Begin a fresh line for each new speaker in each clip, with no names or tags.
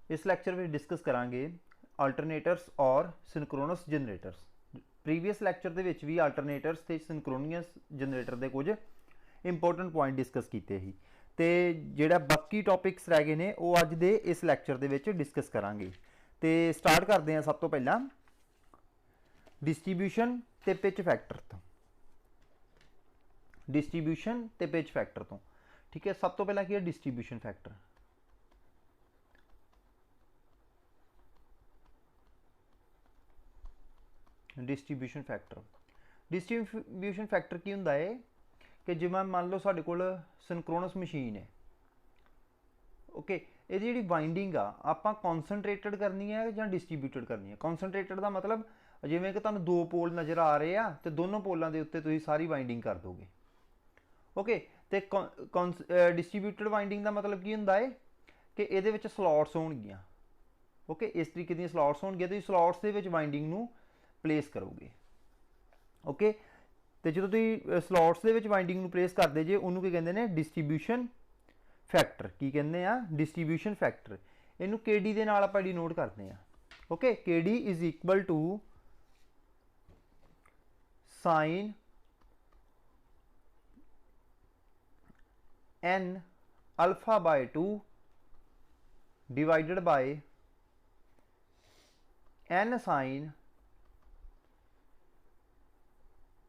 इस लैक्चर में डिस्कस करांगे अल्टरनेटर्स और सिंक्रोनस जनरेटर्स। प्रीवियस लैक्चर के भी अल्टरनेटर्स ते सिंक्रोनियस जनरेटर के कुछ इंपोर्टेंट पॉइंट डिस्कस किए ही ते जिहड़ा बाकी टॉपिक्स रह गए ने वो अज दे इस लैक्चर दे विच डिस्कस करांगे। ते स्टार्ट करते हैं सब तो पहला डिस्ट्रीब्यूशन ते पिच फैक्टर तो। डिस्ट्रीब्यूशन ते पिच फैक्टर तो ठीक है। सब तो पहला की है डिस्ट्रीब्यूशन फैक्टर। डिस्ट्रीब्यूशन फैक्टर की हुंदा है कि जिवें मान लो साडे कोल सिंक्रोनस मशीन है, ओके, ये जी वाइंडिंग आपां कॉन्सनट्रेटेड करनी है या डिस्ट्रीब्यूटेड करनी है। कॉन्सनट्रेटेड का मतलब जिवें कि तुहानूं दो पोल नज़र आ रहे हैं तो दोनों पोलों के उत्ते तुसीं सारी वाइंडिंग कर दोगे, ओके। तो डिस्ट्रीब्यूटेड वाइंडिंग का मतलब की हुंदा है कि इहदे विच स्लॉट्स होणगियां, ओके। इस तरीके दी स्लॉट्स होणगियां, तुसीं स्लॉट्स दे विच वाइंडिंग नूं प्लेस करोगे, ओके। तो जो तुम स्लॉट्स के वाइंडिंग में प्लेस करते जे उन्होंने की कहते हैं डिस्ट्रीब्यूशन फैक्टर। की कहते हैं डिस्ट्रीब्यूशन फैक्टर। इनू के डी के नाल आपां डिनोट करते हैं, okay. K D is equal to sine n alpha by 2 divided by n sine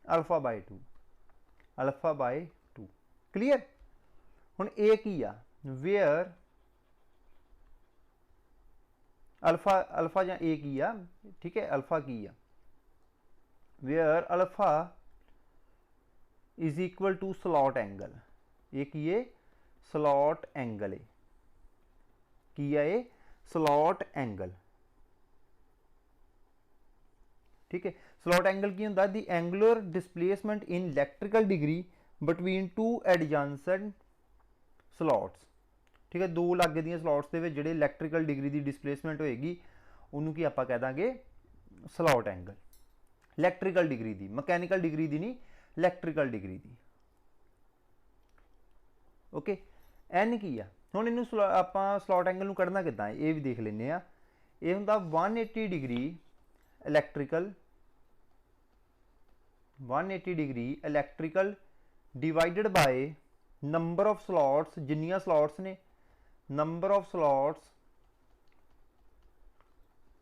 alpha by 2, alpha by 2। Clear. हुण ए की आ वेयर अल्फा अल्फा या ए की आ, ठीक है। अल्फा की आ where alpha is equal to slot angle. ये की है स्लॉट एंगल है, की है ये स्लॉट एंगल, ठीक है। स्लॉट एंगल की होंदा the angular displacement in electrical degree between two adjacent slots, ठीक है। दो लागे दी स्लॉट्स के जिहड़े इलैक्ट्रिकल डिग्री की डिस्प्लेसमेंट होएगी उन्होंने की आपां कह Dange slot angle. Electrical degree की, मकैनिकल डिग्री की नहीं, इलैक्ट्रिकल डिग्री की, ओके। एन की आ हुण इनू आपां स्लॉट एंगल नूं कढना किदां ये भी देख लैंदे आ। ये हुंदा 180 degree electrical, 180 degree electrical divided by number of slots, जिन्नियां स्लॉट्स ने, number of slots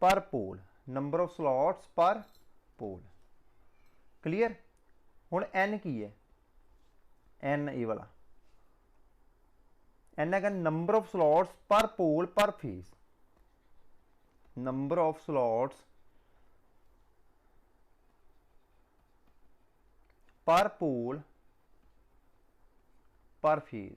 per pole, number of slots per pole. Clear. हुण एन की है, एन ए वाला एन है नंबर ऑफ स्लॉट्स पर पोल पर face, number of slots per पोल पर phase.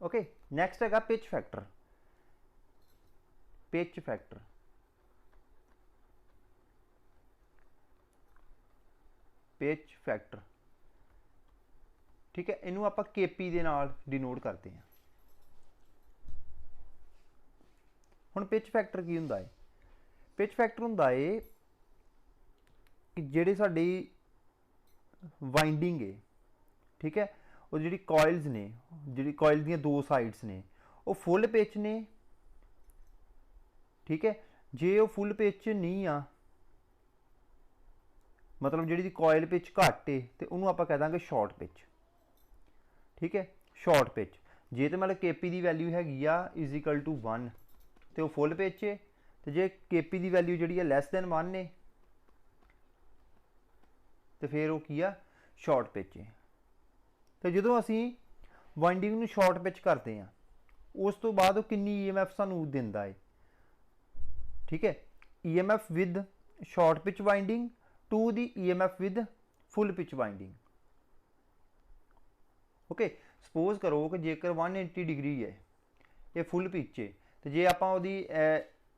Okay. Next है pitch factor. Pitch factor, pitch factor, ठीक है। इनू आप केपी के नाल डिनोट करते हैं। हुण पिच फैक्टर की हुंदा है? पिच फैक्टर हुंदा है कि जिहड़ी साडी वाइंडिंग है, ठीक है, वो जिहड़ी कॉइल्स ने, जिहड़ी कॉइल दी दो साइड्स ने वो फुल पिच ने, ठीक है। जे वो फुल पिच नहीं आ, मतलब जिहड़ी कॉइल पिच घट है तो उन्होंने आप कह देंगे शॉर्ट पिच, ठीक है। शॉर्ट पिच जे तो मतलब केपी की वैल्यू हैगी आ इज इक्वल टू 1 तो वह फुल पिच है, तो जे केपी की वैल्यू जी लैस दैन 1 है तो फिर वो की आ शॉर्ट पिच है। तो जो असी वाइंडिंग शॉर्ट पिच करते हैं उस तो बाद किन्नी EMF सानू दिंदा है, ठीक है। EMF with short pitch winding to the EMF with full pitch winding, okay. Suppose करो कि जेकर 180 डिग्री है ये फुल पिच है तो जे आप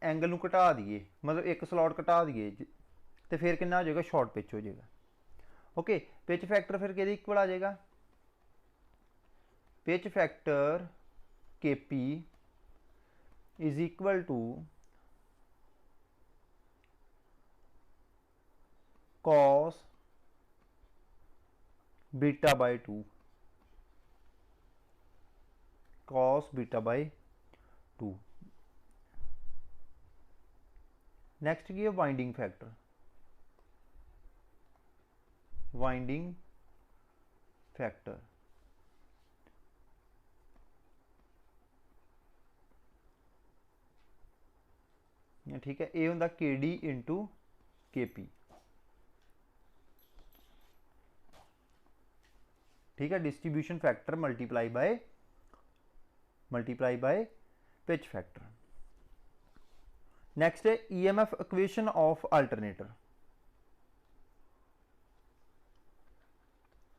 एंगल घटा दिए, मतलब एक स्लॉट घटा दिए तो फिर कितना हो जाएगा, शॉर्ट पिच हो जाएगा, ओके। पिच फैक्टर फिर कि इक्वल आ जाएगा, pitch factor KP is equal to cos beta by 2, cos beta by 2। Next की है वाइंडिंग फैक्टर, वाइंडिंग फैक्टर ठीक है, ये होंगे के डी इंटू के पी, ठीक है, distribution factor multiply by pitch factor. Next है EMF equation of alternator,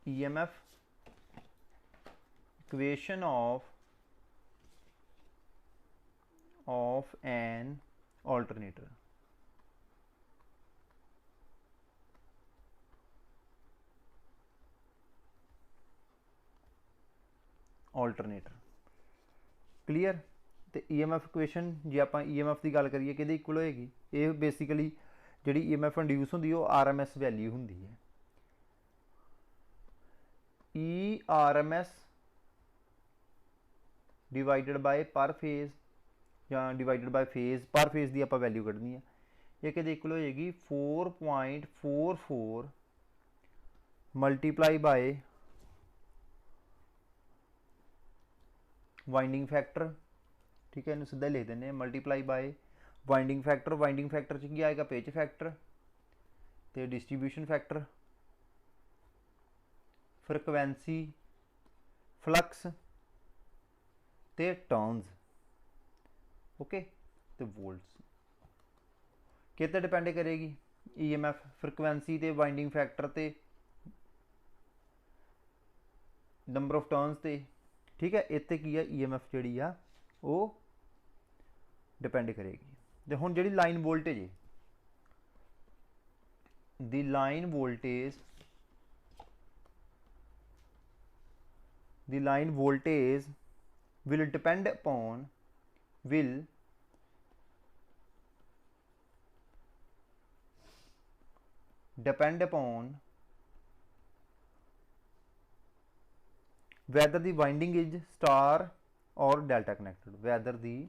EMF equation of an alternator. Alternator clear. तो ईएमएफ इक्वेशन जे आप ईएमएफ की गल करिए कि इक्वल होएगी, ये बेसिकली जी ईएमएफ इंड्यूस होंगी वो आरएमएस वैल्यू होंगी है, ई आरएमएस डिवाइडेड बाय पर फेज या डिवाइडेड बाय फेज, पर फेज की आप वैल्यू कढ़नी है, ये कि इक्वल होएगी 4.44 मल्टीप्लाई बाय वाइंडिंग फैक्टर, ठीक है, इन्हें सीधा लिख देने multiply by winding factor, winding factor च की आएगा पिच फैक्टर तो डिस्ट्रीब्यूशन फैक्टर, फ्रिक्वेंसी, फ्लक्स ते टर्न्स, ओके, तो वोल्ट्स किते डिपेंड करेगी, ईएमएफ फ्रिक्वेंसी ते वाइंडिंग फैक्टर ते नंबर ऑफ टर्न्स ते, ठीक है, इत्ते की है ईएमएफ जी आ वो डिपेंड करेगी। तो हुण जी लाइन वोल्टेज है, the line voltage will depend upon whether the winding is star or delta connected, whether the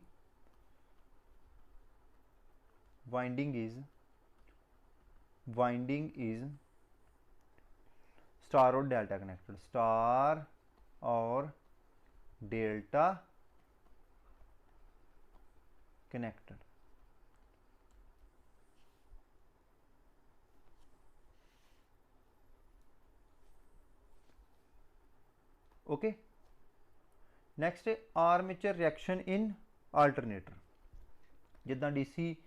winding is star or delta connected, star or delta connected। Okay, next है armature reaction in आल्टरनेटर, जिदा DC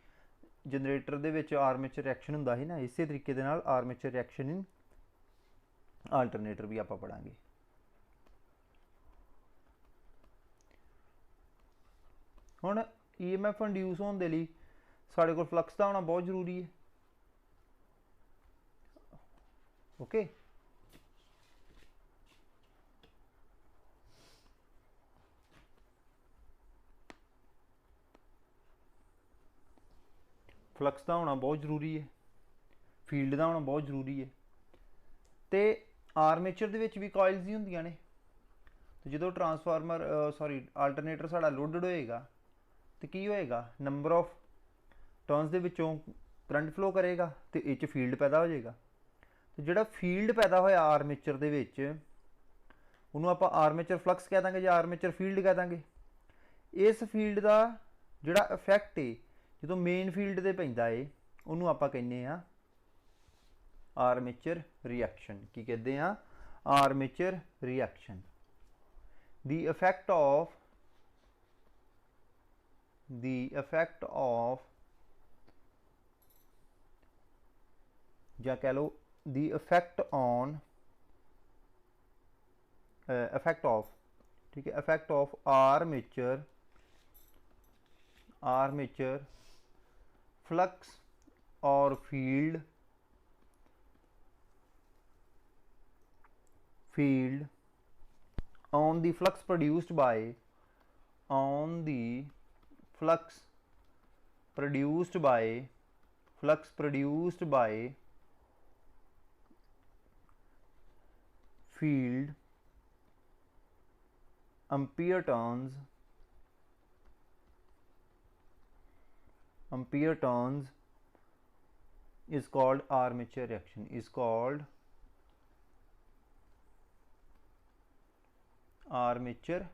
generator दे विच armature reaction हुंदा है ना, इस तरीके दे नाल armature reaction in आल्टरनेटर भी आपां पढ़ांगे। हुण ईएमएफ इंड्यूस होने दे लई साडे कोल फ्लक्स दा होना बहुत जरूरी है, ओके, फ्लक्स का होना बहुत जरूरी है, फील्ड का होना बहुत जरूरी है, तो आर्मेचर दे विच भी कॉइल्स ही होंदियां ने, तो जो ट्रांसफार्मर सॉरी आल्टरनेटर साड़ा लोडेड होएगा तो की होएगा, नंबर ऑफ टर्न्स दे विचों करंट फ्लो करेगा तो इस फील्ड पैदा हो जाएगा, तो जोड़ा फील्ड पैदा होया आर्मेचर दे विच उन्होंने आप आर्मेचर फ्लक्स कह देंगे या आर्मेचर फील्ड कह देंगे। इस फील्ड का जोड़ा इफैक्ट है जो मेन फील्ड से पैंदा है उन्होंने आप कहने आर्मेचर रिएक्शन, की कहते हैं armature reaction. The effect of या कह लो द इफैक्ट ऑफ ठीक है, इफैक्ट ऑफ आर्मेचर फ्लक्स और field on the flux produced by field ampere turns is called armature reaction, is called armature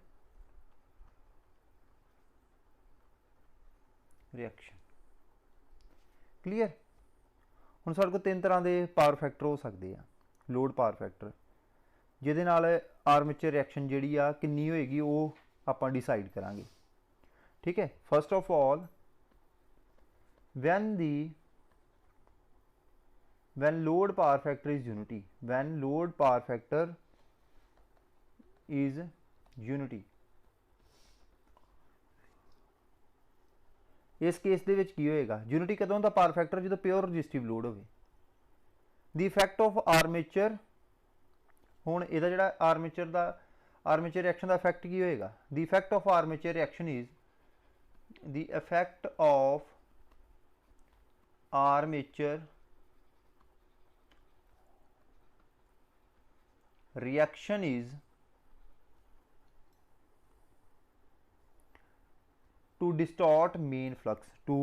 reaction। Clear. ਹੁਣ ਸਾਡੇ ਕੋਲ ਤਿੰਨ ਤਰ੍ਹਾਂ ਦੇ ਪਾਵਰ ਫੈਕਟਰ ਹੋ ਸਕਦੇ ਆ, ਲੋਡ ਪਾਵਰ ਫੈਕਟਰ, ਜਿਹਦੇ ਨਾਲ ਆਰਮੇਚਰ ਰਿਐਕਸ਼ਨ ਜਿਹੜੀ ਆ ਕਿੰਨੀ ਹੋਏਗੀ ਉਹ ਆਪਾਂ ਡਿਸਾਈਡ ਕਰਾਂਗੇ। ठीक है, first of all when load power factor is unity, when load power factor is unity, इस केस दे विच की होएगा, यूनिटी कदों दा पावर फैक्टर जो प्योर रजिस्टिव लोड होवे। द इफेक्ट ऑफ आर्मेचर, हुण इहदा जिहड़ा आर्मेचर रिएक्शन दा इफेक्ट की होएगा, the effect of armature reaction is the effect of armature reaction is to distort main flux, to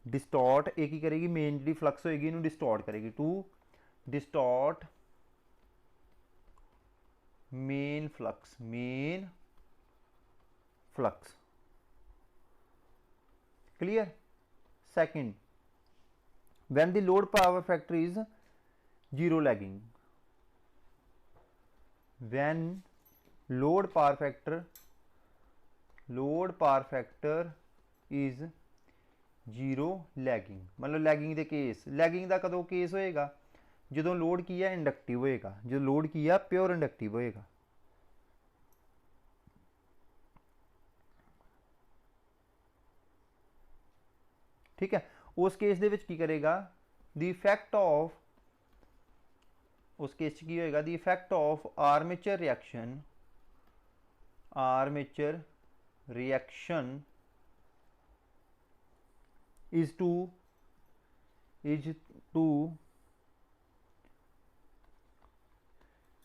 distort, एक ही करेगी मेन जी फ्लक्स होएगी इनू डिस्टॉर्ट करेगी, to distort main flux। clear। second, when the load power factor is zero lagging, when load power factor is zero lagging, मतलब lagging दे case, lagging दा कदों case होएगा जदों लोड की है इंडक्टिव होएगा, जो लोड की है प्योर इंडक्टिव होएगा। ठीक है, उस केस दे विच की करेगा, द इफेक्ट ऑफ, उस केस की होएगा the effect of armature reaction is to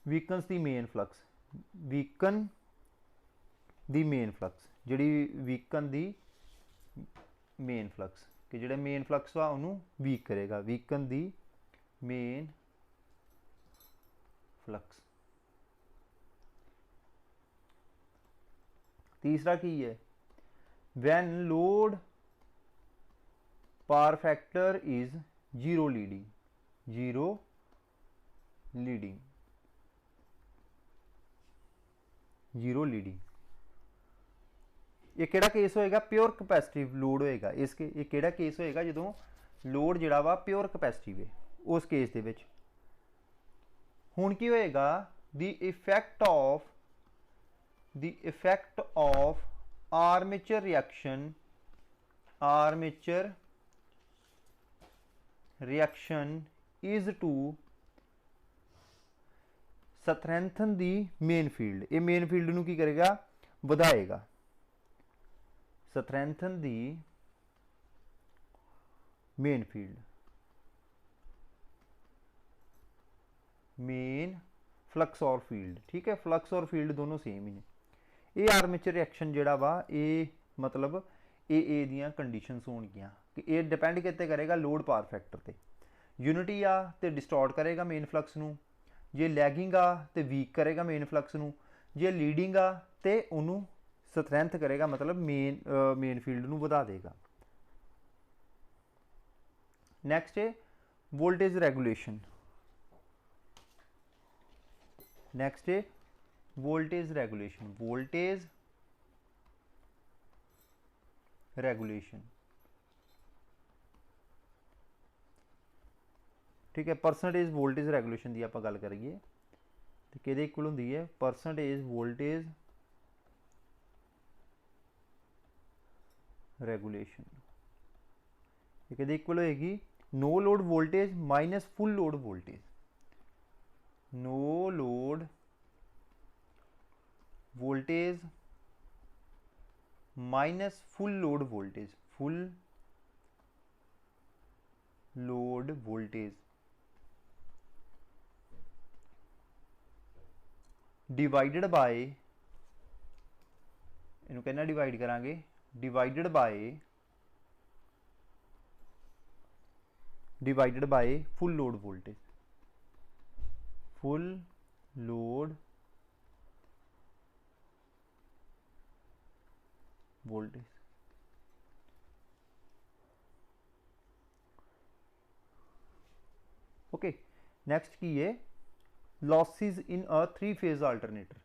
weakens the main flux, weaken the main flux, जिहड़ी weaken the main flux, कि जिहड़ा मेन फ्लक्स वा उन्होंने वीक करेगा, वीकन दी मेन फ्लक्स। तीसरा की है, when load power factor is zero leading, ये किहड़ा केस होएगा, प्योर कैपेसिटिव लोड होएगा। इसके ये किहड़ा केस होएगा जदों लोड जिहड़ा वा प्योर कैपेसिटिव है, उस केस दे विच हुण की होएगा, the effect of armature reaction is to strengthen the main field, ये मेन फील्ड नूं की करेगा, वधाएगा, strengthen the main फ्लक्स और फील्ड। ठीक है, फ्लक्स और फील्ड दोनों सेम ही ने। ये आर्मेचर रिएक्शन जिहड़ा वा ये मतलब ए दियां कंडीशनस होणगियां कि ये डिपेंड किते करेगा लोड पावर फैक्टर ते। यूनिटी आ ते डिस्टॉर्ट करेगा मेन फ्लक्स नूं, जे लैगिंग आ ते वीक करेगा मेन फ्लक्स नूं, जे लीडिंग आ ते उन्होंने स्ट्रेंथ करेगा, मतलब मेन फील्ड नूं वधा देगा। नैक्सट है वोल्टेज रेगुलेशन, वोल्टेज रेगुलेशन। ठीक है, परसेंटेज वोल्टेज रेगुलेशन की आप गल करिए तो किहदे इक्वल हुंदी है, परसेंटेज वोल्टेज रेगुलेशन, किहदे इक्वल होएगी, no load voltage minus full load voltage, no load voltage minus full load voltage, divided by, इनू कहना डिवाइड करांगे, divided by full load voltage, full load voltage. Okay, next की है losses in a 3 phase alternator.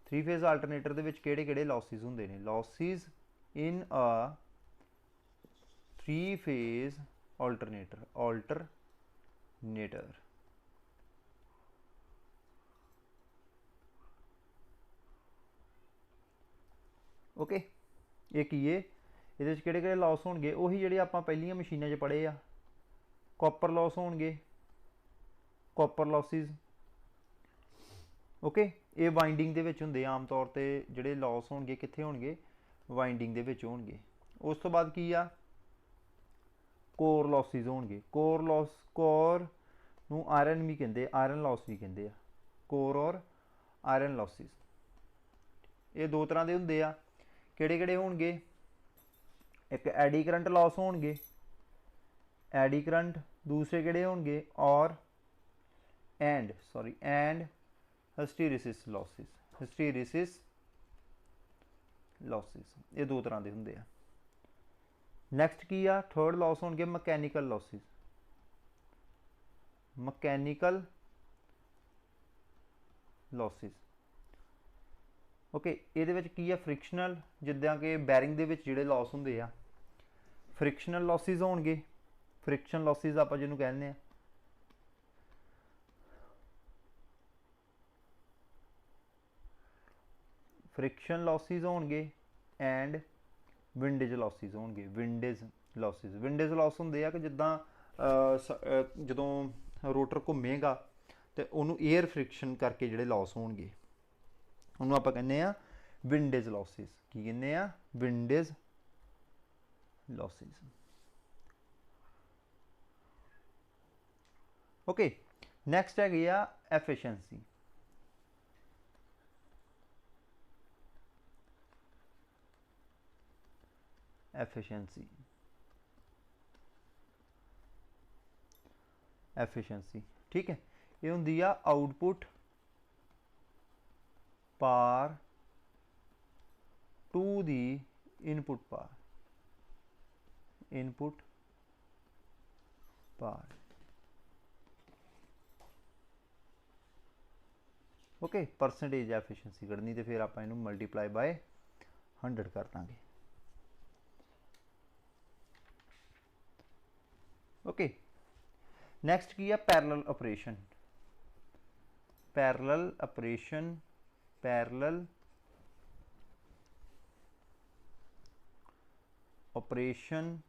3 phase alternator दे विच किहड़े-किहड़े losses हुंदे ने? Losses in a 3 phase alternator okay, ये की है, ये किहड़े-किहड़े लॉस होणगे? उही जिहड़े आपां पहलियां मशीनां 'च पढ़े आ, कॉपर लॉस होणगे, कॉपर लॉसिस। ओके, ये वाइंडिंग दे विच हुंदे आम तौर ते जिहड़े लॉस होणगे, कित्थे होणगे? वाइंडिंग दे विच होणगे। उस तो बाद की आ? कोर लॉसिस होणगे। कोर नूं आयरन भी कहिंदे, आयरन लॉस भी कहिंदे आ, कोर और आयरन लॉसिस। ये दो तरह के हुंदे आ, किहड़े-किहड़े होणगे? एक एडी करंट लॉस होणगे, एडी करंट। दूसरे किहड़े होणगे? और and hysteresis losses, hysteresis losses. ये दो तरह के हुंदे आ। नैक्सट की आ? थर्ड लॉस होणगे mechanical losses, mechanical losses. Okay, ये की है? फ्रिक्शनल, जिद्दां कि बैरिंग दे विच जिहड़े लॉस हुंदे आ, फ्रिक्शनल लॉसिस होणगे। फ्रिक्शन लॉसिस आपां जिहनूं कहने आ। फ्रिक्शन लॉसिस होणगे एंड विंडेज लॉसिस होणगे। विंडेज लॉस होंदे आ कि जिद्दां जदों रोटर घूमेगा तो उन्होंने एयर फ्रिक्शन करके जिहड़े लॉस होणगे उन्होंने आपां कहने आ विंडेज लॉसिस। की कहने आ? Windage losses. ओके, नैक्सट हैगी आ एफिशिएंसी। एफिशिएंसी ठीक है, ये होंदी आ output power to the input power, input power. Okay, percentage efficiency कढ़नी तो फिर आप इनू मल्टीप्लाई बाय 100 कर देंगे। ओके, नैक्सट की है parallel operation. Parallel operation, parallel operation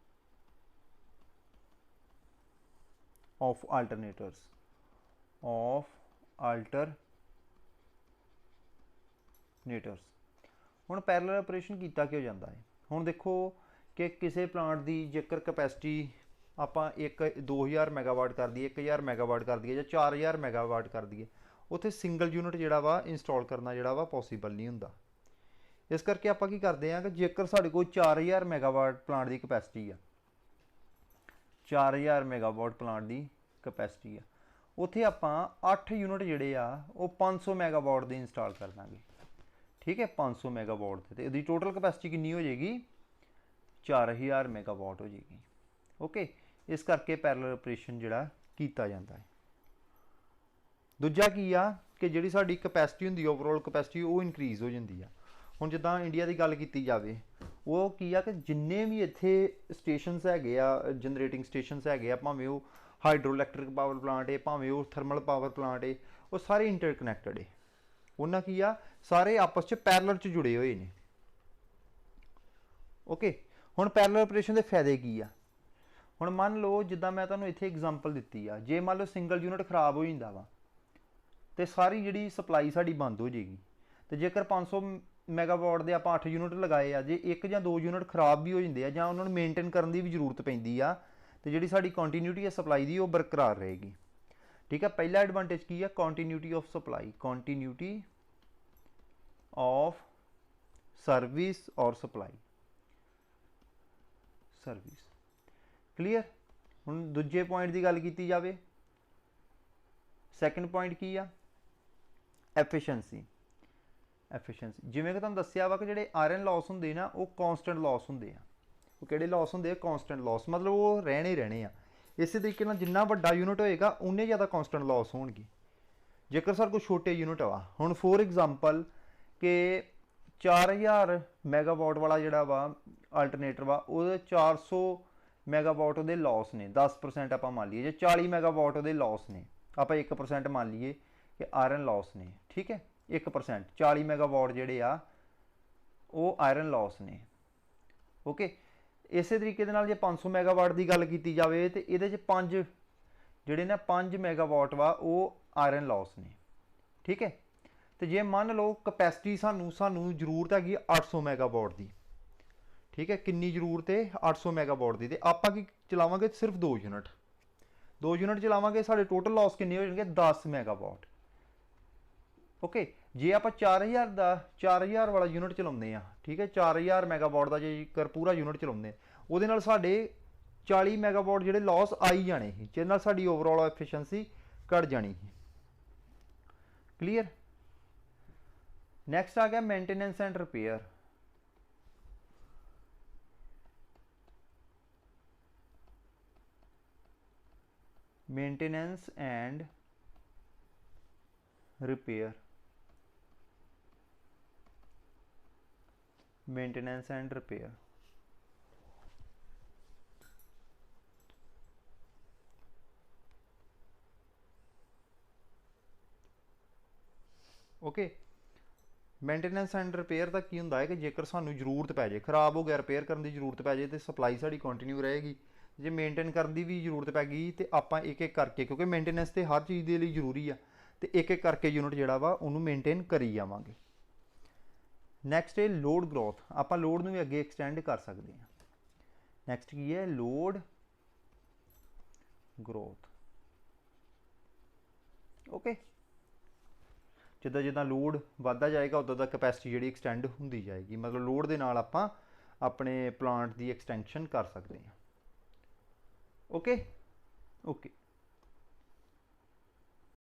of alternators, of alternators. हुण पैरेलल ऑपरेशन किया क्यों जाता है? हुण देखो कि किसी प्लांट की जेकर कैपेसिटी आप एक 2000 मैगावाट कर दी, 1000 मैगावाट कर दी, या 4000 मैगावाट कर दी, उत्थे सिंगल यूनिट जिहड़ा वा इंस्टॉल करना जिहड़ा वा पॉसीबल नहीं हुंदा। इस करके आप की करते हैं कि जेकर साढ़े कोल 4000 मैगावाट प्लांट की कैपेसिटी आ, 4000 मैगावाट प्लांट की कैपेसिटी आ, उत्थे आपां 8 यूनिट जिहड़े आ वो 500 मैगावाट के इंस्टॉल कर देंगे। ठीक है, 500 मैगावाट तो इसकी टोटल कैपेसिटी कितनी हो जाएगी? 4000 मैगावाट हो जाएगी। ओके, इस करके पैरेलल ऑपरेशन जिहड़ा कीता जाता है। दूजा की आ कि जिहड़ी साडी कैपेसिटी हुंदी है, ओवरऑल कैपेसिटी वो इनक्रीज़ हो जाती है। हुण जिद्दां इंडिया की गल की जाए, वो की आ कि जिन्ने भी इत्थे स्टेशनस हैगे आ, जनरेटिंग स्टेशनस हैगे आ, भावें वो हाइड्रो इलैक्ट्रिक पावर प्लांट है, भावें वो थर्मल पावर प्लांट है, वो सारे इंटरकनैक्टड है। उन्हां की आ सारे आपस च पैरेलल च जुड़े हुए हैं। ओके, हुण पैरेलल ऑपरेशन के फायदे की आ? हुण मान लो जिद्दां मैं तुहानूं इत्थे एग्जांपल दित्ती आ, जे मान लो सिंगल यूनिट खराब हो जाता वा तो सारी जिहड़ी सप्लाई साडी बंद हो जाएगी। तो जेकर 500 मैगावाट के आप 8 यूनिट लगाए आ, जे एक या दो यूनिट खराब भी हो जाते हैं जां उन्होंने मेनटेन करने की भी जरूरत पैंदी आ, तो जिहड़ी साडी कंटीन्यूटी है सप्लाई की वो बरकरार रहेगी। ठीक है, पहला एडवांटेज की है? Continuity of supply, continuity of service और सप्लाई सर्विस। क्लीयर। हुण दूजे पॉइंट की गल की जाए, सैकेंड पॉइंट की आ एफिशिएंसी। एफिशिएंसी जिवें कि तुहानूं दस्सिया वा कि जिहड़े आयरन लॉस हुंदे ना वो कॉन्सटेंट लॉस हुंदे आ। वो किहड़े लॉस हुंदे आ? कॉन्सटेंट लॉस, मतलब वो रहने ही रहने आ। इस तरीके नाल जिन्ना वड्डा यूनिट होएगा उन्ने ज़्यादा कॉन्सटेंट लॉस होणगे। जेकर सारे कोल छोटे यूनिट वा, हुण फॉर एग्जाम्पल कि 4000 मैगावाट वाला जिहड़ा वा अल्टरनेटर वा ਉਹਦੇ 400 मैगावाट ਉਹਦੇ लॉस ने, 10% ਆਪਾਂ ਮੰਨ ਲਈਏ। ਜੇ 40 मैगावाट ਉਹਦੇ लॉस ने, ਆਪਾਂ 1% ਮੰਨ ਲਈਏ कि आयरन लॉस ने। ठीक है, 1% 40 मैगावाट ਜਿਹੜੇ ਆ ਉਹ आयरन लॉस ने। ओके, इस तरीके ਦੇ ਨਾਲ ਜੇ 500 मैगावाट की गल की जाए तो ये 5 ਜਿਹੜੇ ना 5 मैगावाट वा वो आयरन लॉस ने। ठीक है, तो जे मान लो कैपेसिटी सानू जरूरत हैगी 800 मैगावाट की। ठीक है, किन्नी जरूरत है? 800 मैगावाट की। तो आप चलावांगे सिर्फ 2 यूनिट, 2 यूनिट चलावांगे, साढ़े टोटल लॉस किन्ने हो जाएंगे? 10 मैगावाट। ओके, जे आप 4000 का 4000 वाला यूनिट चलाते हैं, ठीक है, 4000 मैगावाट का जेकर पूरा यूनिट चलाते वो साढ़े 40 मैगावाट जो लॉस आई जाने ही, जिस नाल साडी ओवरऑल एफिशिएंसी घट जानी ही। क्लीयर। नैक्सट आ गया maintenance and repair. Maintenance and repair, maintenance and repair. Okay, maintenance and repair का की होंदा है कि जेकर सानू जरूरत पै जाए, खराब हो गया, रिपेयर करने की जरूरत पै जाए तो सप्लाई साड़ी कंटिन्यू रहेगी। जे मेनटेन करने की भी जरूरत पै गई तो आप एक एक करके, क्योंकि मेनटेनेंस तो हर चीज़ के लिए जरूरी है, तो एक एक करके यूनिट जोड़ा वा उन्होंने मेनटेन करी जावांगे। नैक्सट है लोड ग्रोथ। आप लोड में भी अगे एक्सटेंड कर सकते हैं। नैक्सट की है लोड ग्रोथ। ओके, जिदा जिदा लोड बढ़ता जाएगा उदा कैपेसिटी जी एक्सटेंड होंदी जाएगी, मतलब लोड के नाल आपां अपने प्लांट की एक्सटेंशन कर सकते हैं। Okay okay.